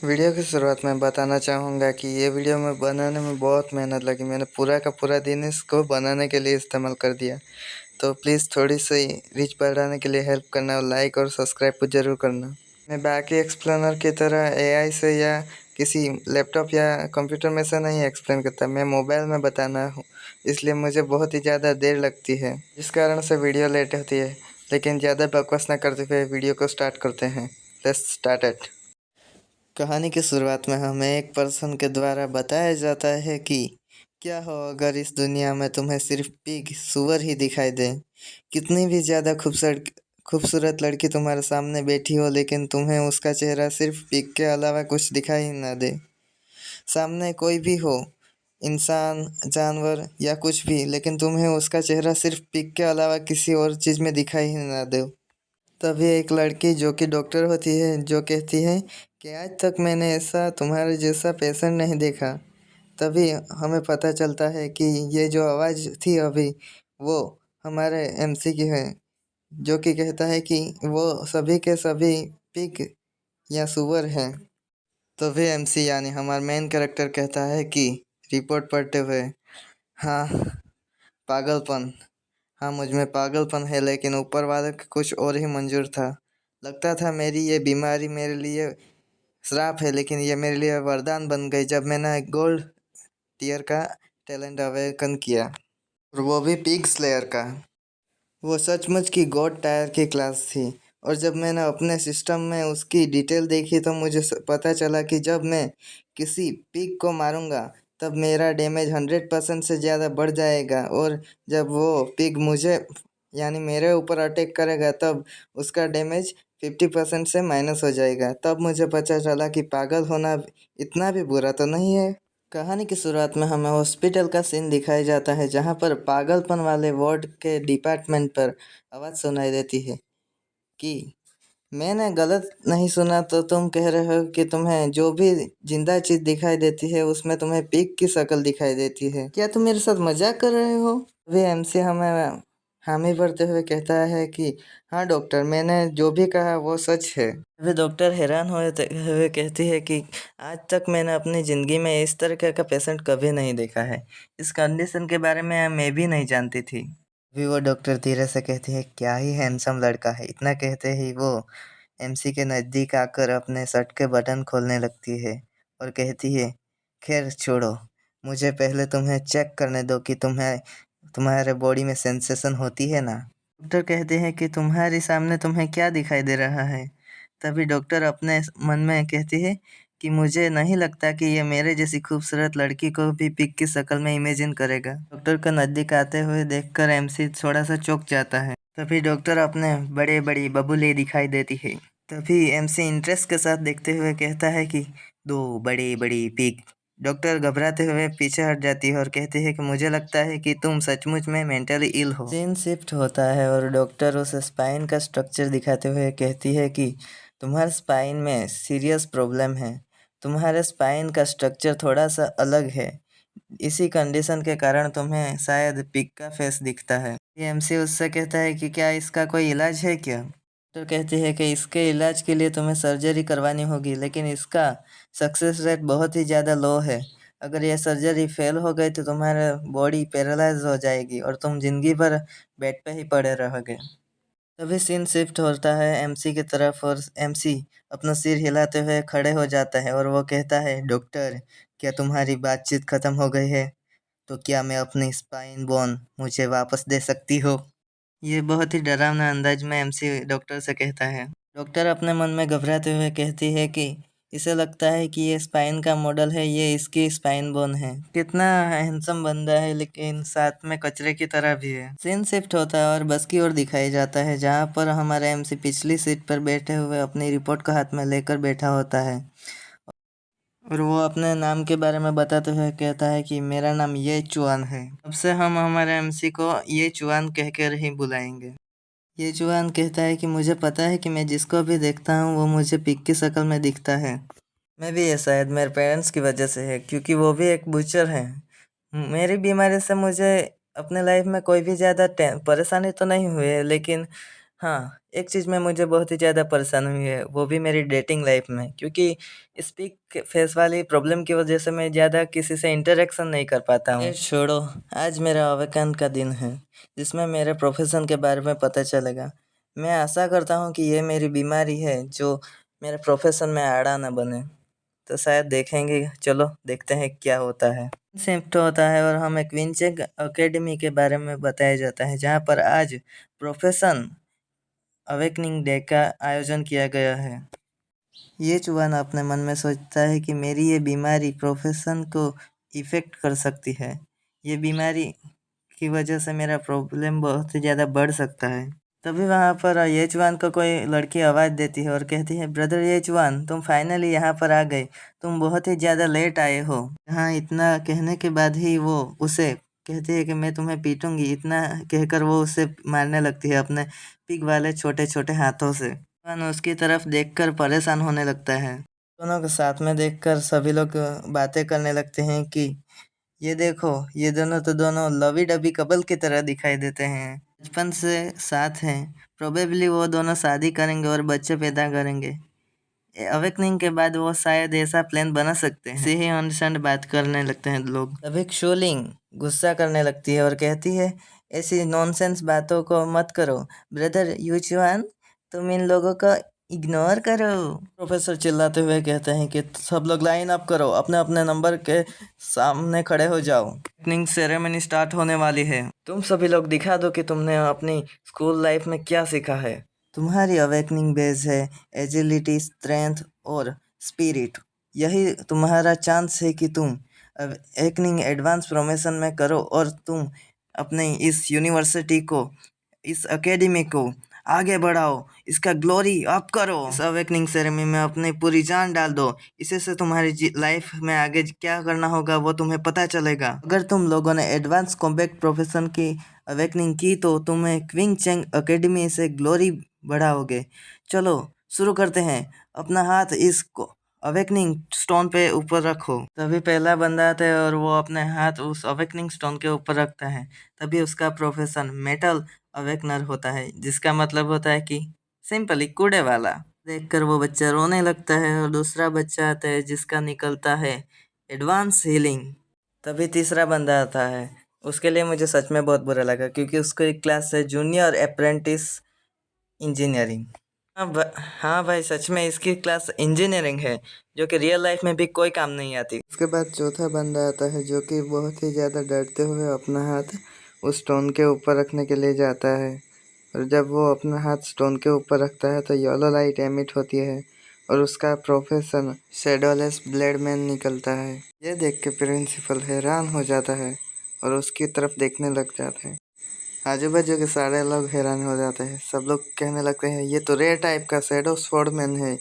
Video की शुरुआत में बताना चाहूँगा कि ये वीडियो में बनाने में बहुत मेहनत लगी। मैंने पूरा का पूरा दिन इसको बनाने के लिए इस्तेमाल कर दिया। तो प्लीज़ थोड़ी सी रीच बढ़ाने के लिए हेल्प करना और लाइक और सब्सक्राइब को ज़रूर करना। मैं बाकी एक्सप्लेनर की तरह एआई से या किसी लैपटॉप या कंप्यूटर में से नहीं एक्सप्लेन करता। मैं मोबाइल में बताना हूँ, इसलिए मुझे बहुत ही ज़्यादा देर लगती है, जिस कारण से वीडियो लेट होती है। लेकिन ज़्यादा बकवास ना करते हुए वीडियो को स्टार्ट करते हैं। Let's start it. कहानी की शुरुआत में हमें एक पर्सन के द्वारा बताया जाता है कि क्या हो अगर इस दुनिया में तुम्हें सिर्फ पिग सुअर ही दिखाई दे। कितनी भी ज़्यादा खूबसूरत लड़की तुम्हारे सामने बैठी हो, लेकिन तुम्हें उसका चेहरा सिर्फ पिग के अलावा कुछ दिखाई ही ना दे। सामने कोई भी हो, इंसान, जानवर या कुछ भी, लेकिन तुम्हें उसका चेहरा सिर्फ पिग के अलावा किसी और चीज़ में दिखाई ही ना दे। तभी एक लड़की जो कि डॉक्टर होती है, जो कहती है कि आज तक मैंने ऐसा तुम्हारे जैसा पेशेंट नहीं देखा। तभी हमें पता चलता है कि ये जो आवाज़ थी अभी, वो हमारे एमसी की है, जो कि कहता है कि वो सभी के सभी पिग या सुअर हैं। तभी एमसी यानी हमारा मेन कैरेक्टर कहता है कि रिपोर्ट पढ़ते हुए, हाँ, पागलपन, हाँ, मुझ में पागलपन है, लेकिन ऊपर वाले को कुछ और ही मंजूर था। लगता था मेरी ये बीमारी मेरे लिए श्राप है, लेकिन ये मेरे लिए वरदान बन गई जब मैंने गोल्ड टीयर का टैलेंट अवेकन किया, और वो भी पिग स्लेयर का। वो सचमुच की गॉड टायर की क्लास थी, और जब मैंने अपने सिस्टम में उसकी डिटेल देखी तो मुझे पता चला कि जब मैं किसी पिग को मारूंगा तब मेरा डैमेज 100% से ज़्यादा बढ़ जाएगा, और जब वो पिग मुझे यानी मेरे ऊपर अटैक करेगा तब उसका डैमेज 50% से माइनस हो जाएगा। तब मुझे पता चला कि पागल होना इतना भी बुरा तो नहीं है। कहानी की शुरुआत में हमें हॉस्पिटल का सीन दिखाया जाता है, जहां पर पागलपन वाले वार्ड के डिपार्टमेंट पर आवाज़ सुनाई देती है कि मैंने गलत नहीं सुना तो तुम कह रहे हो कि तुम्हें जो भी जिंदा चीज़ दिखाई देती है उसमें तुम्हें पिग की शक्ल दिखाई देती है। क्या तुम मेरे साथ मजाक कर रहे हो? अभी एमसी हमें हामी भरते हुए कहता है कि हाँ डॉक्टर, मैंने जो भी कहा वो सच है। अभी डॉक्टर हैरान हुए कहती है कि आज तक मैंने अपनी ज़िंदगी में इस तरह का पेशेंट कभी नहीं देखा है। इस कंडीशन के बारे में मैं भी नहीं जानती थी। अभी वो डॉक्टर धीरे से कहती है, क्या ही हैंडसम लड़का है। इतना कहते ही वो एमसी के नज़दीक आकर अपने शर्ट के बटन खोलने लगती है और कहती है, खैर छोड़ो, मुझे पहले तुम्हें चेक करने दो कि तुम्हारे बॉडी में सेंसेशन होती है ना। डॉक्टर कहते हैं कि तुम्हारे सामने तुम्हें क्या दिखाई दे रहा है। तभी डॉक्टर अपने मन में कहती है कि मुझे नहीं लगता कि ये मेरे जैसी खूबसूरत लड़की को भी पिग की शक्ल में इमेजिन करेगा। डॉक्टर को नज़दीक आते हुए देखकर एमसी थोड़ा सा चौंक जाता है। तभी डॉक्टर अपने बड़े बड़ी बबूले दिखाई देती है। तभी एमसी इंटरेस्ट के साथ देखते हुए कहता है कि दो बड़ी बड़ी पिग। डॉक्टर घबराते हुए पीछे हट जाती है और कहती है कि मुझे लगता है कि तुम सचमुच में मेंटली इल हो। सीन शिफ्ट होता है और डॉक्टर उसे स्पाइन का स्ट्रक्चर दिखाते हुए कहती है कि तुम्हारे स्पाइन में सीरियस प्रॉब्लम है। तुम्हारे स्पाइन का स्ट्रक्चर थोड़ा सा अलग है। इसी कंडीशन के कारण तुम्हें शायद पिग का फेस दिखता है। एमसी उससे कहता है कि क्या इसका कोई इलाज है क्या? डॉक्टर कहती है कि इसके इलाज के लिए तुम्हें सर्जरी करवानी होगी, लेकिन इसका सक्सेस रेट बहुत ही ज़्यादा लो है। अगर यह सर्जरी फेल हो गई तो तुम्हारा बॉडी पैरालाइज हो जाएगी और तुम जिंदगी भर बेड पे ही पड़े रहोगे। तभी सीन शिफ्ट होता है एमसी की तरफ और एमसी अपना सिर हिलाते हुए खड़े हो जाता है और वो कहता है, डॉक्टर, क्या तुम्हारी बातचीत खत्म हो गई है? तो क्या मैं अपनी स्पाइन बोन मुझे वापस दे सकती हो? ये बहुत ही डरावना अंदाज में एमसी डॉक्टर से कहता है। डॉक्टर अपने मन में घबराते हुए कहती है कि इसे लगता है कि ये स्पाइन का मॉडल है, ये इसकी स्पाइन बोन है। कितना हैंडसम बंदा है, लेकिन साथ में कचरे की तरह भी है। सीन शिफ्ट होता है और बस की ओर दिखाई जाता है, जहाँ पर हमारा एमसी पिछली सीट पर बैठे हुए अपनी रिपोर्ट को हाथ में लेकर बैठा होता है और वो अपने नाम के बारे में बताते हुए कहता है कि मेरा नाम ये चुआन है। अब से हम हमारे एमसी को ये चुआन कहकर ही बुलाएंगे। ये चुआन कहता है कि मुझे पता है कि मैं जिसको भी देखता हूँ वो मुझे पिग की शक्ल में दिखता है। मैं भी ये शायद मेरे पेरेंट्स की वजह से है, क्योंकि वो भी एक बूचर हैं। मेरी बीमारी से मुझे अपने लाइफ में कोई भी ज़्यादा परेशानी तो नहीं हुई है, लेकिन हाँ, एक चीज़ में मुझे बहुत ही ज़्यादा परेशानी हुई है, वो भी मेरी डेटिंग लाइफ में, क्योंकि स्पीक फेस वाली प्रॉब्लम की वजह से मैं ज़्यादा किसी से इंटरेक्शन नहीं कर पाता हूँ। छोड़ो, आज मेरा अवकान का दिन है, जिसमें मेरे प्रोफेशन के बारे में पता चलेगा। मैं आशा करता हूँ कि ये मेरी बीमारी है, जो मेरे प्रोफेशन में आड़ा ना बने। तो शायद देखेंगे, चलो देखते हैं क्या होता है। शिफ्ट होता है और हमें क्विंचेक अकेडमी के बारे में बताया जाता है, जहाँ पर आज प्रोफेशन अवेकनिंग डे का आयोजन किया गया है। ये चुवान अपने मन में सोचता है कि मेरी ये बीमारी प्रोफेशन को इफ़ेक्ट कर सकती है। ये बीमारी की वजह से मेरा प्रॉब्लम बहुत ही ज़्यादा बढ़ सकता है। तभी वहाँ पर येचुआन को कोई लड़की आवाज़ देती है और कहती है, ब्रदर येचुआन, तुम फाइनली यहाँ पर आ गए। तुम बहुत ही ज़्यादा लेट आए हो। हाँ, इतना कहने के बाद ही वो उसे कहती है कि मैं तुम्हें पीटूंगी। इतना कहकर वो उसे मारने लगती है अपने पिग वाले छोटे छोटे हाथों से। येचुआन उसकी तरफ देखकर परेशान होने लगता है। दोनों को साथ में देखकर सभी लोग बातें करने लगते हैं कि ये देखो, ये दोनों तो दोनों लवी डबी कपल की तरह दिखाई देते हैं। बचपन से साथ हैं, प्रोबेबली वो दोनों शादी करेंगे और बच्चे पैदा करेंगे। अवेकनिंग के बाद वो शायद ऐसा प्लान बना सकते हैं। ऐसे ही अंडरस्टैंड बात करने लगते हैं लोग। तभी शोलिंग गुस्सा करने लगती है और कहती है, ऐसी नॉनसेंस बातों को मत करो। ब्रदर यूचुआन, तुम इन लोगों को इग्नोर करो। प्रोफेसर चिल्लाते हुए कहते हैं कि सब लोग लाइन अप करो, अपने अपने नंबर के सामने खड़े हो जाओ। अवेकनिंग सेरेमनी स्टार्ट होने वाली है। तुम सभी लोग दिखा दो कि तुमने अपनी स्कूल लाइफ में क्या सीखा है। तुम्हारी अवेकनिंग बेस है एजिलिटी, स्ट्रेंथ और स्पिरिट। यही तुम्हारा चांस है कि तुम अवेकनिंग एडवांस प्रमोशन में करो और तुम अपने इस यूनिवर्सिटी को, इस एकेडमी को आगे बढ़ाओ, इसका ग्लोरी अप करो। इस अवेकनिंग सेरेमनी में अपनी पूरी जान डाल दो। इसी से तुम्हारी लाइफ में आगे क्या करना होगा वो तुम्हें पता चलेगा। अगर तुम लोगों ने एडवांस कॉम्बैट प्रोफेशन की अवेकनिंग की तो तुम्हें क्विंग चेंग एकेडमी से ग्लोरी बढ़ाओगे। चलो शुरू करते हैं। अपना हाथ इस अवेकनिंग स्टोन पे ऊपर रखो। तभी पहला बंदा आता है और वो अपने हाथ उस अवेकनिंग स्टोन के ऊपर रखता है। तभी उसका प्रोफेशन मेटल अवेकनर होता है, जिसका मतलब होता है कि सिंपली कूड़े वाला। देखकर वो बच्चा रोने लगता है और दूसरा बच्चा आता है जिसका निकलता है एडवांस हीलिंग। तभी तीसरा बंदा आता है। उसके लिए मुझे सच में बहुत बुरा लगा, क्योंकि उसको एक क्लास है जूनियर अप्रेंटिस इंजीनियरिंग। हाँ भाई, सच में इसकी क्लास इंजीनियरिंग है, जो कि रियल लाइफ में भी कोई काम नहीं आती। उसके बाद चौथा बंदा आता है, जो कि बहुत ही ज़्यादा डरते हुए अपना हाथ उस स्टोन के ऊपर रखने के लिए जाता है। और जब वो अपना हाथ स्टोन के ऊपर रखता है तो येलो लाइट एमिट होती है और उसका प्रोफेशन शेडोलेस ब्लेड मैन निकलता है। ये देख के प्रिंसिपल हैरान हो जाता है और उसकी तरफ देखने लग जाता है। आजू बाजू के सारे लोग हैरान हो जाते हैं। सब लोग कहने लगते हैं, ये तो रेयर टाइप का शैडो स्वॉर्डमैन है,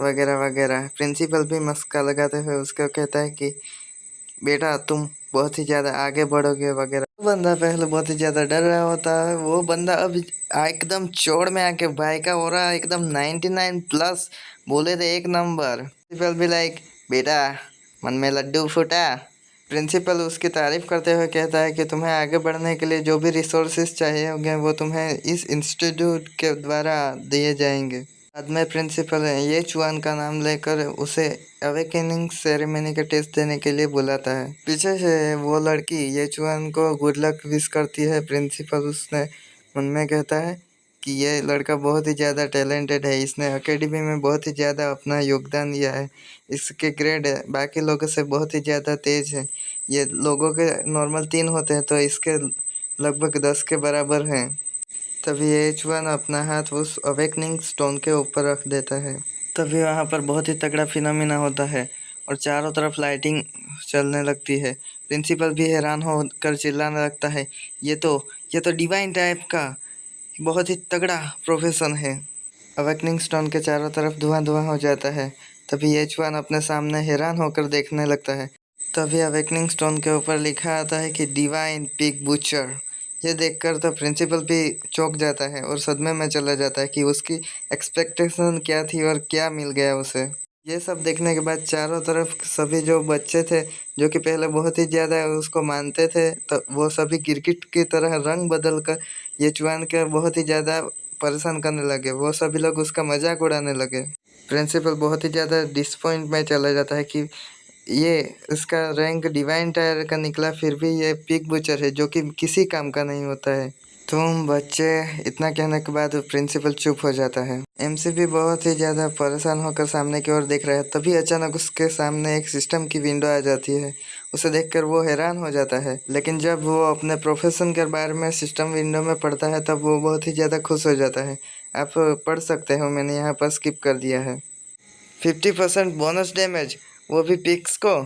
वगैरह वगैरह। प्रिंसिपल भी मस्का लगाते हुए उसको कहता है कि बेटा तुम बहुत ही ज़्यादा आगे बढ़ोगे वगैरह। वो बंदा पहले बहुत ही ज़्यादा डर रहा होता है। वो बंदा अभी एकदम चौड़ में आके भाई का हो रहा है एकदम 99+ बोले थे, 1 नंबर। प्रिंसिपल भी लाइक, बेटा मन में लड्डू फूटा। प्रिंसिपल उसकी तारीफ करते हुए कहता है कि तुम्हें आगे बढ़ने के लिए जो भी रिसोर्सेज चाहिए होंगे वो तुम्हें इस इंस्टीट्यूट के द्वारा दिए जाएंगे। बाद में प्रिंसिपल ये चुआन का नाम लेकर उसे अवेकनिंग सेरेमनी का टेस्ट देने के लिए बुलाता है। पीछे से वो लड़की ये चुआन को गुड लक विश करती है। प्रिंसिपल उसने मन में कहता है कि ये लड़का बहुत ही ज़्यादा टैलेंटेड है, इसने एकेडमी में बहुत ही ज़्यादा अपना योगदान दिया है, इसके ग्रेड बाकी लोगों से बहुत ही ज़्यादा तेज़ है। ये लोगों के नॉर्मल 3 होते हैं तो इसके लगभग 10 के बराबर हैं। तभी एच1 अपना हाथ उस अवेकनिंग स्टोन के ऊपर रख देता है। तभी वहाँ पर बहुत ही तगड़ा फिनोमिना होता है और चारों तरफ लाइटिंग चलने लगती है। प्रिंसिपल भी हैरान होकर चिल्लाने लगता है, ये तो डिवाइन टाइप का बहुत ही तगड़ा प्रोफेशन है। अवेकनिंग स्टोन के चारों तरफ धुआं धुआं हो जाता है। तभी एच1 अपने सामने हैरान होकर देखने लगता है। तभी अवेकनिंग स्टोन के ऊपर लिखा आता है कि डिवाइन पिग बुचर। ये देखकर तो प्रिंसिपल भी चौंक जाता है और सदमे में चला जाता है कि उसकी एक्सपेक्टेशन क्या थी और क्या मिल गया उसे। ये सब देखने के बाद चारों तरफ सभी जो बच्चे थे, जो कि पहले बहुत ही ज़्यादा उसको मानते थे, तो वो सभी क्रिकेट की तरह रंग बदल कर ये चुआन के बहुत ही ज़्यादा परेशान करने लगे, वो सभी लोग उसका मजाक उड़ाने लगे। प्रिंसिपल बहुत ही ज़्यादा डिसपॉइंट में चला जाता है कि ये इसका रैंक डिवाइन टायर का निकला, फिर भी ये पिग बुचर है जो कि किसी काम का नहीं होता है। तुम बच्चे, इतना कहने के बाद प्रिंसिपल चुप हो जाता है। एमसी भी बहुत ही ज़्यादा परेशान होकर सामने की ओर देख रहा है। तभी अचानक उसके सामने एक सिस्टम की विंडो आ जाती है। उसे देखकर वो हैरान हो जाता है, लेकिन जब वो अपने प्रोफेशन के बारे में सिस्टम विंडो में पढ़ता है तब वो बहुत ही ज़्यादा खुश हो जाता है। आप पढ़ सकते हो, मैंने यहाँ पर स्किप कर दिया है। 50% बोनस डैमेज, वो भी पिक्स को।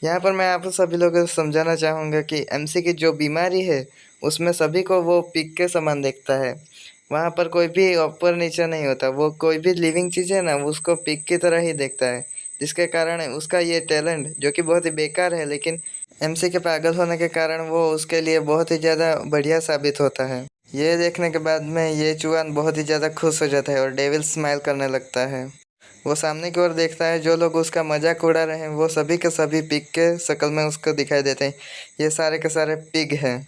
यहाँ पर मैं आप सभी लोगों को समझाना चाहूँगा कि एमसी की जो बीमारी है उसमें सभी को वो पिग के समान देखता है। वहाँ पर कोई भी ऊपर नीचे नहीं होता, वो कोई भी लिविंग चीज़ है ना उसको पिग की तरह ही देखता है, जिसके कारण उसका ये टैलेंट जो कि बहुत ही बेकार है, लेकिन एमसी के पागल होने के कारण वो उसके लिए बहुत ही ज़्यादा बढ़िया साबित होता है। ये देखने के बाद में ये चुआन बहुत ही ज़्यादा खुश हो जाता है और डेविल स्माइल करने लगता है। वो सामने की ओर देखता है, जो लोग उसका मजाक उड़ा रहे हैं वो सभी के सभी पिग के शक्ल में उसको दिखाई देते हैं। ये सारे के सारे पिग हैं।